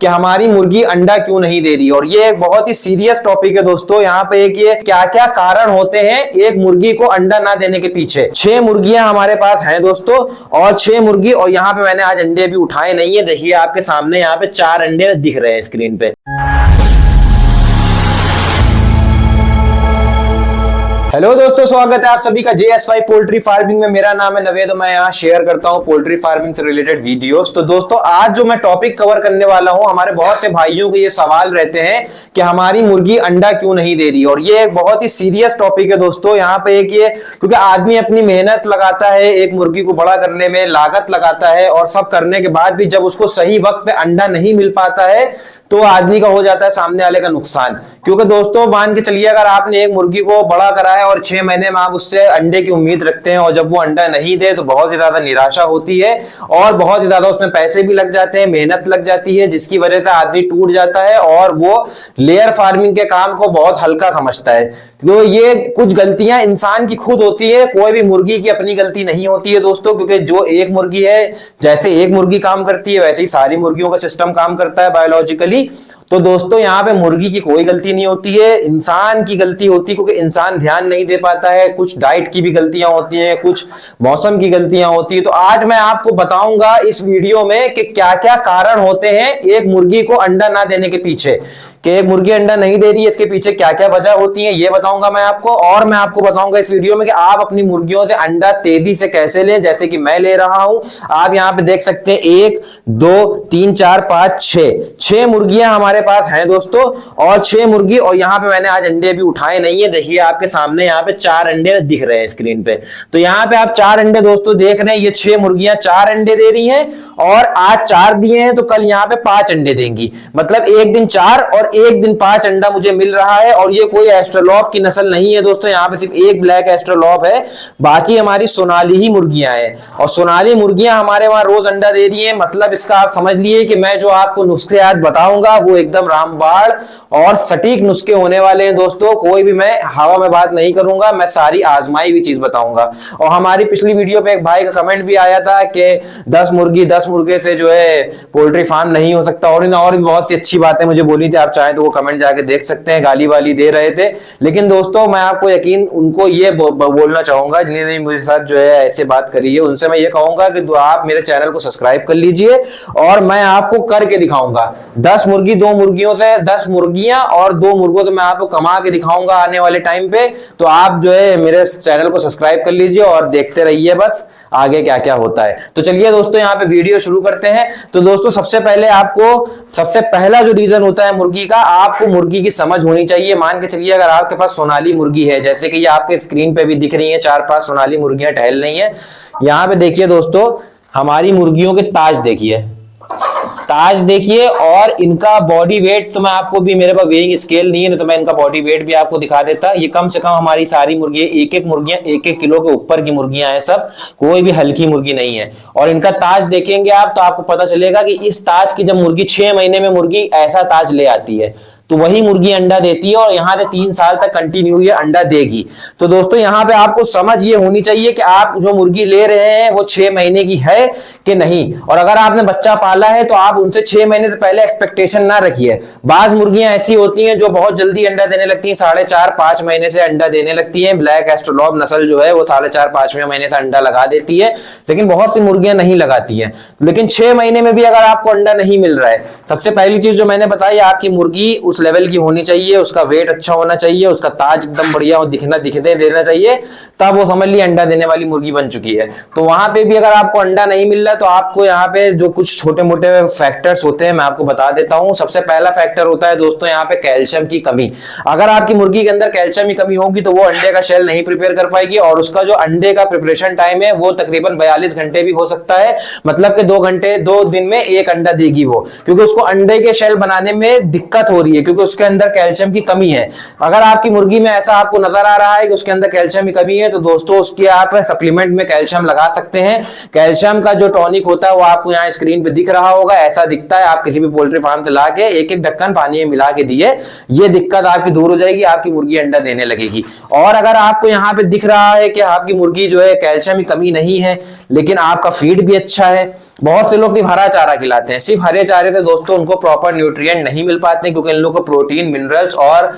कि हमारी मुर्गी अंडा क्यों नहीं दे रही। और ये एक बहुत ही सीरियस टॉपिक है दोस्तों। यहाँ पे एक ये क्या क्या कारण होते हैं एक मुर्गी को अंडा ना देने के पीछे। 6 मुर्गियां हमारे पास हैं दोस्तों, और 6 मुर्गी, और यहाँ पे मैंने आज अंडे भी उठाए नहीं है। देखिए आपके सामने यहाँ पे 4 अंडे दिख रहे हैं स्क्रीन पे। हेलो दोस्तों, स्वागत है आप सभी का JS5 पोल्ट्री फार्मिंग में। मेरा नाम है नवेद, मैं यहाँ शेयर करता हूँ पोल्ट्री फार्मिंग से रिलेटेड वीडियोस। तो दोस्तों आज जो मैं टॉपिक कवर करने वाला हूँ, हमारे बहुत से भाइयों के ये सवाल रहते हैं कि हमारी मुर्गी अंडा क्यों नहीं दे रही। और ये एक बहुत ही सीरियस टॉपिक है दोस्तों। यहाँ पे एक ये, क्योंकि आदमी अपनी मेहनत लगाता है एक मुर्गी को बड़ा करने में, लागत लगाता है, और सब करने के बाद भी जब उसको सही वक्त पे अंडा नहीं मिल पाता है तो आदमी का हो जाता है सामने वाले का नुकसान। क्योंकि दोस्तों मान के चलिए, अगर आपने एक मुर्गी को बड़ा करा है और 6 महीने में आप उससे अंडे की उम्मीद रखते हैं, और जब वो अंडा नहीं दे तो बहुत ही ज्यादा निराशा होती है, और बहुत ही ज्यादा उसमें पैसे भी लग जाते हैं, मेहनत लग जाती है, जिसकी वजह से आदमी टूट जाता है और वो लेयर फार्मिंग के काम को बहुत हल्का समझता है। तो ये कुछ गलतियां इंसान की खुद होती है, कोई भी मुर्गी की अपनी गलती नहीं होती है दोस्तों। क्योंकि जो एक मुर्गी है, जैसे एक मुर्गी काम करती है वैसे ही सारी मुर्गियों का सिस्टम काम करता है बायोलॉजिकली। तो दोस्तों यहाँ पे मुर्गी की कोई गलती नहीं होती है, इंसान की गलती होती है, क्योंकि इंसान ध्यान नहीं दे पाता है। कुछ डाइट की भी गलतियां होती हैं, कुछ मौसम की गलतियां होती है। तो आज मैं आपको बताऊंगा इस वीडियो में कि क्या क्या कारण होते हैं एक मुर्गी को अंडा ना देने के पीछे, कि एक मुर्गी अंडा नहीं दे रही है, इसके पीछे क्या क्या वजह होती है ये बताऊंगा मैं आपको। और मैं आपको बताऊंगा इस वीडियो में कि आप अपनी मुर्गियों से अंडा तेजी से कैसे लें, जैसे कि मैं ले रहा हूं। आप यहाँ पे देख सकते हैं 1 2 3 4 5 6 मुर्गियां हमारे पास हैं दोस्तों, और 6 मुर्गी, और यहाँ पे मैंने आज अंडे भी उठाए नहीं है। देखिए आपके सामने यहाँ पे 4 अंडे दिख रहे हैं स्क्रीन पे। तो यहाँ पे आप 4 अंडे दोस्तों देख रहे हैं। ये 6 मुर्गियां 4 अंडे दे रही हैं, और आज 4 दिए हैं तो कल यहाँ पे 5 अंडे देंगी। मतलब एक दिन 4 और एक दिन 5 अंडा मुझे मिल रहा है। और ये कोई एस्ट्रोलॉप की नस्ल नहीं है दोस्तों, यहाँ पे सिर्फ एक ब्लैक एस्ट्रोलॉप है, बाकी हमारी सोनाली ही मुर्गियां हैं। और सोनाली मुर्गियां हमारे वहां रोज अंडा दे रही है। मतलब इसका आप समझ लिए कि मैं जो आपको नुस्खे आज बताऊंगा वो एकदम रामबाण और सटीक नुस्खे होने वाले हैं दोस्तों। कोई भी मैं हवा में बात नहीं करूंगा, मैं सारी आजमाई हुई चीज बताऊंगा। और हमारी पिछली वीडियो पे एक भाई का कमेंट भी आया था कि 10 मुर्गे से जो है पोल्ट्री फार्म नहीं हो सकता, और भी बहुत सी अच्छी बातें मुझे बोली थी। आप चाहें तो वो कमेंट जाके देख सकते हैं, गाली वाली दे रहे थे। लेकिन दोस्तों मैं आपको यकीन उनको ये बोलना चाहूंगा जिन्होंने मुझे साथ जो है ऐसे बात करी है, उनसे मैं ये कहूंगा कि आप मेरे चैनल को सब्सक्राइब कर लीजिए, और मैं आपको करके दिखाऊंगा 10 मुर्गी 2 मुर्गियों से, 10 मुर्गियां और 2 मुर्गों से मैं आपको कमा के दिखाऊंगा आने वाले टाइम पे। तो आप जो है मेरे चैनल को सब्सक्राइब कर लीजिए और देखते रहिए बस आगे क्या क्या होता है। तो चलिए दोस्तों यहाँ पे वीडियो शुरू करते हैं। तो दोस्तों सबसे पहला जो रीजन होता है मुर्गी का, आपको मुर्गी की समझ होनी चाहिए। मान के चलिए अगर आपके पास सोनाली मुर्गी है, जैसे कि ये आपके स्क्रीन पे भी दिख रही है, 4-5 सोनाली मुर्गियां टहल रही हैं। यहाँ पे देखिए दोस्तों, हमारी मुर्गियों के ताज देखिए, और इनका बॉडी वेट तो मैं आपको भी, मेरे पास वेइंग स्केल नहीं है, तो मैं इनका बॉडी वेट भी आपको दिखा देता। ये कम से कम हमारी सारी मुर्गियां मुर्गियां 1-1 किलो के ऊपर की मुर्गियां हैं सब, कोई भी हल्की मुर्गी नहीं है। और इनका ताज देखेंगे आप तो आपको पता चलेगा कि इस ताज की जब मुर्गी 6 महीने में मुर्गी ऐसा ताज ले आती है तो वही मुर्गी अंडा देती है, और यहाँ से 3 साल तक कंटिन्यू ये अंडा देगी। तो दोस्तों यहाँ पे आपको समझ ये होनी चाहिए कि आप जो मुर्गी ले रहे हैं वो 6 महीने की है कि नहीं। और अगर आपने बच्चा पाला है तो आप उनसे 6 महीने से पहले एक्सपेक्टेशन ना रखिए। बाज मुर्गियां ऐसी होती हैं जो बहुत जल्दी अंडा देने लगती हैं, 4.5-5 महीने से अंडा देने लगती है। ब्लैक एस्ट्रोलॉप नस्ल जो है वो 4.5-5वें महीने से अंडा लगा देती है, लेकिन बहुत सी मुर्गियां नहीं लगाती है। लेकिन 6 महीने में भी अगर आपको अंडा नहीं मिल रहा है, सबसे पहली चीज जो मैंने बताई, आपकी मुर्गी उस लेवल की होनी चाहिए, उसका वेट अच्छा होना चाहिए, उसका ताज एकदम बढ़िया दिखने देना चाहिए, तब वो समझ ली अंडा देने वाली मुर्गी बन चुकी है। तो वहां पे भी अगर आपको अंडा नहीं मिल रहा है तो आपको यहाँ पे जो कुछ छोटे मोटे फैक्टर्स होते हैं मैं आपको बता देता हूं। सबसे पहला फैक्टर होता है दोस्तों यहाँ पे कैल्शियम की कमी। अगर आपकी मुर्गी के अंदर कैल्शियम की कमी होगी तो वो अंडे का शेल नहीं प्रिपेयर कर पाएगी, और उसका जो अंडे का प्रिपरेशन टाइम है वो तकरीबन 42 घंटे भी हो सकता है। मतलब कि 2 दिन में 1 अंडा देगी वो, क्योंकि उसको अंडे के शेल बनाने में दिक्कत हो रही है, क्योंकि उसके अंदर कैल्शियम की कमी है। अगर आपकी मुर्गी में ऐसा आपको नजर आ रहा है कि उसके अंदर कैल्शियम की कमी है, तो दोस्तों उसकी आप सप्लीमेंट में कैल्शियम लगा सकते हैं। कैल्शियम का जो टॉनिक होता है वो आपको यहाँ स्क्रीन पे दिख रहा होगा, ऐसा दिखता है। आप किसी भी पोल्ट्री फार्म से लाके 1-1 ढक्कन पानी में मिला के दिए, ये दिक्कत आपकी दूर हो जाएगी, आपकी मुर्गी अंडा देने लगेगी। और अगर आपको यहाँ पे दिख रहा है कि आपकी मुर्गी जो है कैल्शियम की कमी नहीं है, लेकिन आपका फीड भी अच्छा है, बहुत से लोग सिर्फ हरा चारा खिलाते हैं। सिर्फ हरे चारे से दोस्तों उनको प्रॉपर न्यूट्रिएंट नहीं मिल पाते, क्योंकि इन लोगों को प्रोटीन, मिनरल्स और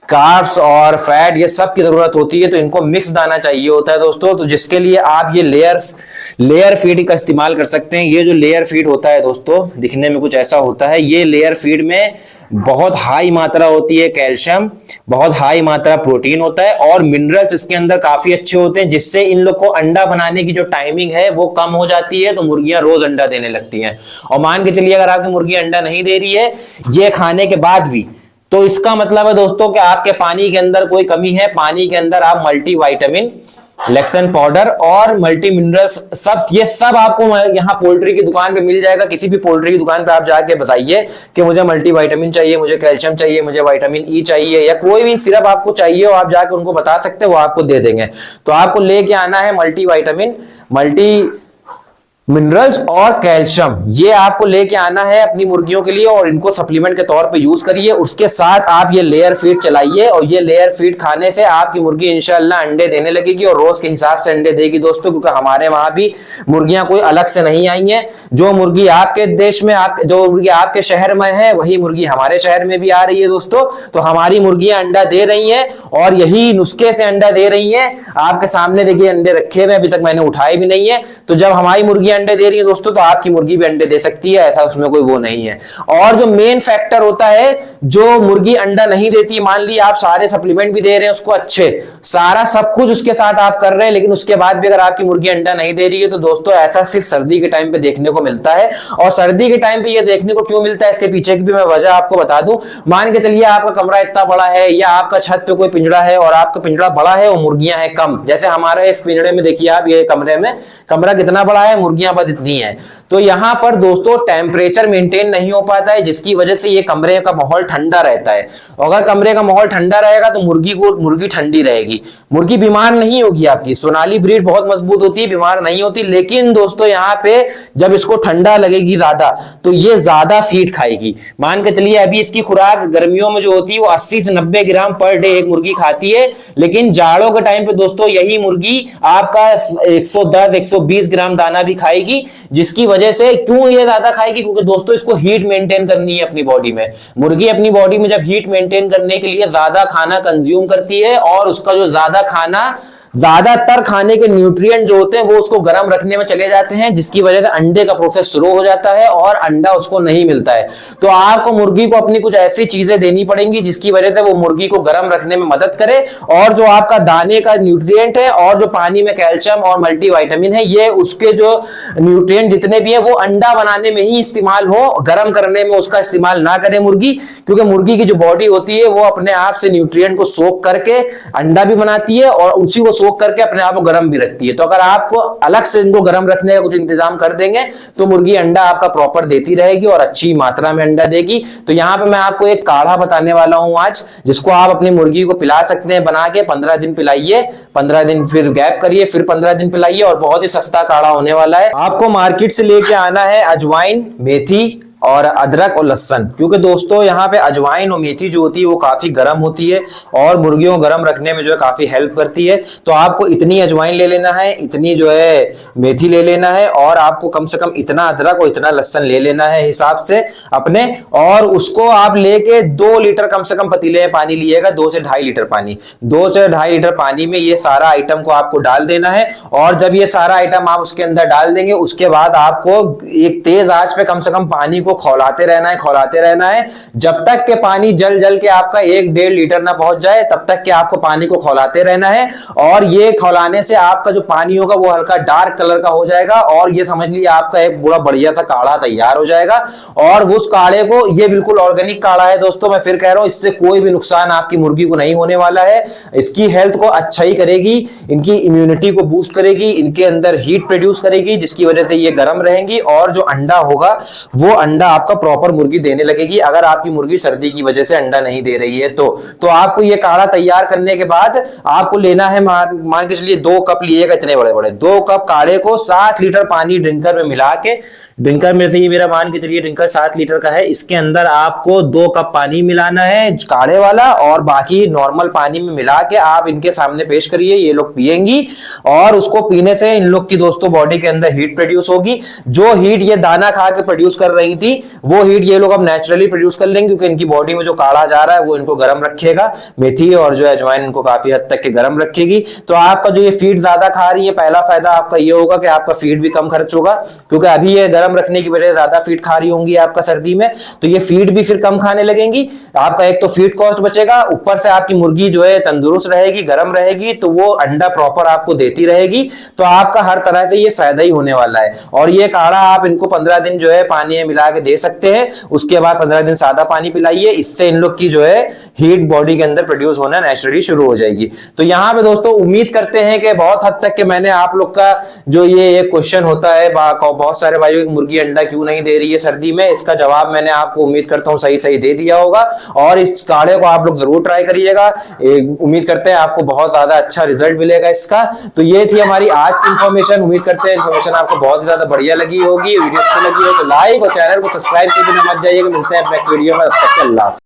कार्ब्स और फैट ये सब की जरूरत होती है। तो इनको मिक्स दाना चाहिए होता है दोस्तों। तो जिसके लिए आप ये लेयर फीड का इस्तेमाल कर सकते हैं। ये जो लेयर फीड होता है दोस्तों, दिखने में कुछ ऐसा होता है। ये लेयर फीड में बहुत हाई मात्रा होती है कैल्शियम, बहुत हाई मात्रा प्रोटीन होता है और मिनरल्स इसके अंदर काफी अच्छे होते हैं, जिससे इन लोग को अंडा बनाने की जो टाइमिंग है वो कम हो जाती है। तो मुर्गियां रोज अंडा देने लगती हैं। और मान के चलिए अगर आपकी मुर्गी अंडा नहीं दे रही है ये खाने के बाद भी, तो इसका मतलब है दोस्तों कि आपके पानी के अंदर कोई कमी है। पानी के अंदर आप मल्टी विटामिन, लेक्सन पाउडर और मल्टी मिनरल्स ये सब आपको यहाँ पोल्ट्री की दुकान पे मिल जाएगा। किसी भी पोल्ट्री की दुकान पे आप जाके बताइए कि मुझे मल्टी विटामिन चाहिए, मुझे कैल्शियम चाहिए, मुझे विटामिन ई चाहिए, या कोई भी सिरप आपको चाहिए हो, आप जाके उनको बता सकते हैं, वो आपको दे देंगे। तो आपको लेके आना है मल्टी विटामिन, मल्टी मिनरल्स और कैल्शियम, ये आपको लेके आना है अपनी मुर्गियों के लिए और इनको सप्लीमेंट के तौर पे यूज करिए। उसके साथ आप ये लेयर फीड चलाइए और ये लेयर फीड खाने से आपकी मुर्गी इंशाल्लाह अंडे देने लगेगी और रोज के हिसाब से अंडे देगी दोस्तों। क्योंकि हमारे वहां भी मुर्गियां कोई अलग से नहीं आई हैं। जो मुर्गी आपके देश में, जो मुर्गी आपके शहर में है, वही मुर्गी हमारे शहर में भी आ रही है दोस्तों। तो हमारी मुर्गियां अंडा दे रही हैं और यही नुस्खे से अंडा दे रही हैं। आपके सामने देखिए अंडे रखे हुए, अभी तक मैंने उठाए भी नहीं है। तो जब हमारी मुर्गी अंडे दे रही है दोस्तों, तो आपकी मुर्गी भी अंडे दे सकती है, ऐसा उसमें कोई वो नहीं है। और जो मेन फैक्टर होता है, जो मुर्गी अंडा नहीं देती, मान ली आप सारे सप्लीमेंट भी दे रहे हैं उसको अच्छे, सारा सब कुछ उसके साथ आप कर रहे हैं, लेकिन उसके बाद भी अगर आपकी मुर्गी अंडा नहीं दे रही है, तो दोस्तों ऐसा सिर्फ सर्दी के टाइम पे देखने को मिलता है। और सर्दी के टाइम पे ये देखने को क्यों मिलता है, इसके पीछे की भी मैं वजह आपको बता दूं। मान के चलिए आपका कमरा इतना बड़ा है, या आपका छत पे कोई पिंजड़ा है और आपका पिंजड़ा बड़ा है और मुर्गियां हैं कम। जैसे हमारे इस पिंजड़े में देखिए आप, ये कमरे में कमरा कितना बड़ा है, मुर्गियां बस इतनी है। तो यहां पर दोस्तों टेम्परेचर मेंटेन नहीं हो पाता है, जिसकी वजह से ये कमरे का माहौल ठंडा रहता है। अगर कमरे का माहौल ठंडा रहेगा तो मुर्गी ठंडी रहेगी, मुर्गी बीमार नहीं होगी। आपकी सोनाली ब्रीड बहुत मजबूत होती है, बीमार नहीं होती। लेकिन दोस्तों यहाँ पे जब इसको ठंडा लगेगी ज्यादा, तो ये ज्यादा फीड खाएगी। मान के चलिए अभी इसकी खुराक गर्मियों में जो होती है वो 80 से 90 ग्राम पर डे एक मुर्गी खाती है, लेकिन जाड़ों के टाइम पे दोस्तों यही मुर्गी आपका 110-120 ग्राम दाना भी खाएगी। जिसकी वजह से क्यों ये ज्यादा खाएगी, क्योंकि दोस्तों इसको हीट मेंटेन करनी है अपनी बॉडी में। मुर्गी अपनी बॉडी में जब हीट मेंटेन करने के लिए ज्यादा खाना कंज्यूम करती है, और उसका जो ज्यादातर खाने के न्यूट्रिएंट जो होते हैं वो उसको गर्म रखने में चले जाते हैं, जिसकी वजह से अंडे का प्रोसेस शुरू हो जाता है और अंडा उसको नहीं मिलता है। तो आपको मुर्गी को अपनी कुछ ऐसी चीजें देनी पड़ेंगी जिसकी वजह से वो मुर्गी को गर्म रखने में मदद करे, और जो आपका दाने का न्यूट्रिएंट है और जो पानी में कैल्शियम और मल्टीविटामिन है, ये उसके जो न्यूट्रिएंट जितने भी है वो अंडा बनाने में ही इस्तेमाल हो, गर्म करने में उसका इस्तेमाल ना करे मुर्गी। क्योंकि मुर्गी की जो बॉडी होती है वो अपने आप से न्यूट्रिएंट को सोख करके अंडा भी बनाती है और उसी को सोख करके अपने आप को गर्म भी रखती है। तो अगर आपको अलग से इनको गर्म रखने का कुछ इंतजाम कर देंगे तो मुर्गी अंडा आपका प्रॉपर देती रहेगी और अच्छी मात्रा में अंडा देगी। तो यहाँ पे मैं आपको एक काढ़ा बताने वाला हूं आज, जिसको आप अपनी मुर्गी को पिला सकते हैं बना के। 15 दिन पिलाइए, 15 दिन फिर गैप करिए, फिर 15 दिन पिलाइए, और बहुत ही सस्ता काढ़ा होने वाला है। आपको मार्केट से लेके आना है अजवाइन, मेथी और अदरक और लहसुन। क्योंकि दोस्तों यहाँ पे अजवाइन और मेथी जो होती है वो काफी गर्म होती है और मुर्गियों को गर्म रखने में जो है काफी हेल्प करती है। तो आपको इतनी अजवाइन ले लेना है, इतनी जो है मेथी ले लेना है, और आपको कम से कम इतना अदरक और इतना लहसुन ले लेना है हिसाब से अपने। और उसको आप लेके 2 लीटर कम से कम पतीले में पानी लिएगा, 2 से 2.5 लीटर पानी, 2 से 2.5 लीटर पानी में ये सारा आइटम को आपको डाल देना है। और जब ये सारा आइटम आप उसके अंदर डाल देंगे, उसके बाद आपको एक तेज आंच पे कम से कम पानी को खौलाते रहना है जब तक के पानी जल के आपका 1-1.5 लीटर ना पहुंच जाए, तब तक के आपको पानी को खौलाते रहना है। और ये खौलाने से आपका जो पानी होगा वो हल्का डार्क कलर का हो जाएगा, और ये समझ लीजिए आपका एक पूरा बढ़िया सा काढ़ा तैयार हो जाएगा। और उस काढ़े को, ये बिल्कुल ऑर्गेनिक काढ़ा है दोस्तों, मैं फिर कह रहा हूं, इससे कोई भी नुकसान आपकी मुर्गी को नहीं होने वाला है। इसकी हेल्थ को अच्छा ही करेगी, इनकी इम्यूनिटी को बूस्ट करेगी, इनके अंदर हीट प्रोड्यूस करेगी, जिसकी वजह से ये गर्म रहेंगी, और जो अंडा होगा वो अंडा आपका प्रॉपर मुर्गी देने लगेगी। अगर आपकी मुर्गी सर्दी की वजह से अंडा नहीं दे रही है तो आपको ये काढ़ा तैयार करने के बाद आपको लेना है, मान के चलिए 2 कप लिएगा, इतने बड़े बड़े 2 कप काढ़े को 7 लीटर पानी ड्रिंकर में मिला के ड्रिंकर में से ये मेरा मान के चलिए ड्रिंकर 7 लीटर का है, इसके अंदर आपको 2 कप पानी मिलाना है काढ़े वाला, और बाकी नॉर्मल पानी में मिला के आप इनके सामने पेश करिए, ये लोग पिएंगी और उसको पीने से इन लोग की दोस्तों बॉडी के अंदर हीट प्रोड्यूस होगी। जो हीट ये दाना खा के प्रोड्यूस कर रही थी वो हीट ये लोग अब नेचुरली प्रोड्यूस कर लेंगे, क्योंकि इनकी बॉडी में जो काढ़ा जा रहा है वो इनको गर्म रखेगा। मेथी और जो अजवाइन इनको काफी हद तक के गर्म रखेगी। तो आपका जो ये फीड ज्यादा खा रही है, पहला फायदा आपका ये होगा कि आपका फीड भी कम खर्च होगा, क्योंकि अभी ये गर्म रखने की वजह से ज्यादा फीड खा रही होंगी आपका सर्दी में, तो ये फीड भी फिर कम खाने लगेंगी। आपका एक तो फीड कॉस्ट बचेगा, ऊपर से आपकी मुर्गी जो है तंदुरुस्त रहेगी, गर्म रहेगी, तो वो अंडा प्रॉपर आपको देती रहेगी। तो आपका हर तरह से ये फायदा ही होने वाला है। और ये काढ़ा आप इनको 15 दिन जो है पानी में मिला के दे सकते हैं, उसके बाद 15 दिन सादा पानी पिलाइए, इससे इन लोग की जो है हीट बॉडी के अंदर प्रोड्यूस होना नेचुरली शुरू हो जाएगी। तो यहां पे दोस्तों उम्मीद करते हैं कि बहुत हद तक के मैंने आप लोग का जो ये क्वेश्चन होता है बहुत सारे भाइयों की मुर्गी अंडा क्यों नहीं दे रही है सर्दी में, इसका जवाब मैंने आपको उम्मीद करता हूं सही सही दे दिया होगा। और इस काढ़े को आप लोग जरूर ट्राई करिएगा, उम्मीद करते हैं आपको बहुत ज्यादा अच्छा रिजल्ट मिलेगा इसका। तो ये थी हमारी आज की इंफॉर्मेशन, उम्मीद करते हैं इंफॉर्मेशन आपको बहुत ही ज्यादा बढ़िया लगी होगी। वीडियो अच्छी लगी हो तो लाइक और चैनल को सब्सक्राइब कर देना मत जाइएगा। मिलते हैं नेक्स्ट वीडियो में, तब तक के अल्लाह।